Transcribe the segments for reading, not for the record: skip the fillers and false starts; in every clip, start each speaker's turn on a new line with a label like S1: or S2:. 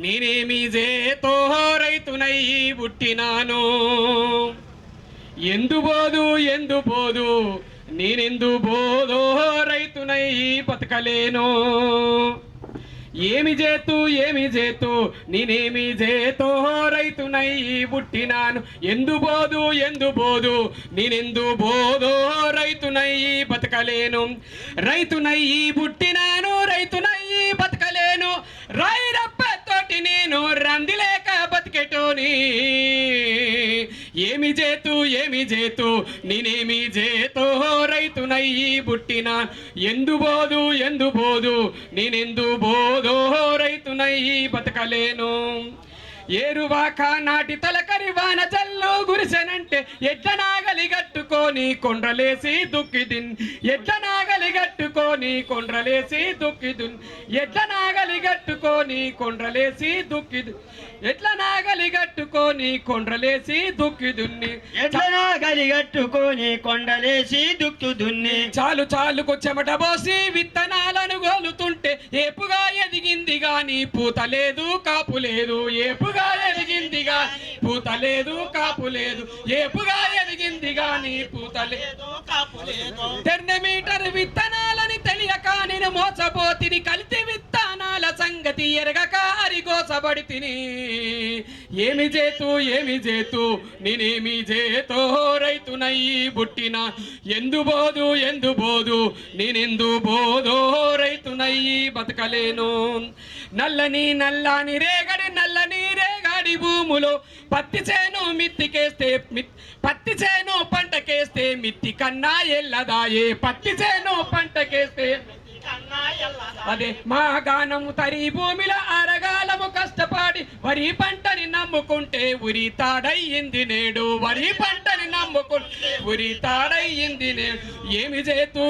S1: నేనేమి చేతో రైతునై పుట్టినాను. ఎందు పోదు నేనెందు బోదో రైతునై బతకలేను. ఏమి చేతు నేనేమి చేతో రైతునై పుట్టినాను. ఎందు బోదు నేనెందు బోదో రైతునై బతకలేను. రైతునై పుట్టినాను రైతునై బతకలేను. రైరప్పతోటి నేను రందిలేక బతికెటోని. ఏమి చేతు నేనేమి చేతో రైతునై పుట్టినా. ఎందు బోదు నేనెందు బోదో రైతునై బతకలేను. ఏరువాక నాటి తలకరి వాన జల్లు గురిసెనంటే ఎట్ల నాగలి గట్టుకొని కొండ్రలేసి దుక్కిదిన్. ఎట్ల నాగలి గట్టుకొని కొండ్రలేసి దుక్కిదున్. ఎట్ల నాగలి గట్టుకొని కొండ్రలేసి దుక్కిదు. ఎట్ల నాగలి గట్టుకొని కొండ్రలేసి దుక్కిదున్ని.
S2: ఎట్ల నాగలి గట్టుకొని కొండలేసి దుక్కిదున్ని.
S1: చాలుకు చెమట పోసి విత్తనాలను గోలుతుంటే ఏపుగా ఎదిగింది గాని పూత లేదు కాపు లేదు. ఏపుగా ఎదిగింది గాని పూత లేదు కాపు లేదు. ఏపుగా ఎదిగింది గాని పూత లేదు కాపు లేదు. 10 మీటర్ విత్తనాలని తెలియక నేను మోసపోతిని. కల్తీ విత్తనాల సంగతి ఎరగక అరిగోసబడి తిని. ఏమి చేతు నేనేమి చేతో రైతునై పుట్టినా. ఎందు బోదు నేనెందు బోదో రైతునై బతకలేను. నల్లని రేగడి భూములో పత్తి చేను పంటకేస్తే మిత్తి కన్నా ఎల్లదాయే. పత్తి చేను పంటకేస్తే అదే మా గానము తరి భూమిలో అరగాలము కష్టపడి వరి పంటని నమ్ముకుంటే ఉరి తాడయ్యింది నేడు. వరి పంటని నమ్ముకుంటే ఉరి తాడయ్యింది నేడు. ఏమి చేతు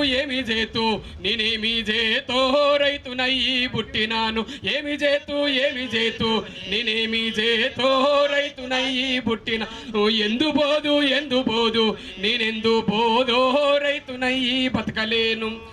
S1: నేనేమి చేతో రైతునై పుట్టినాను. ఏమి చేతు నేనేమి చేతో రైతునై పుట్టిన. ఎందు బోదు నేనెందు బోదో రైతునై బతకలేను.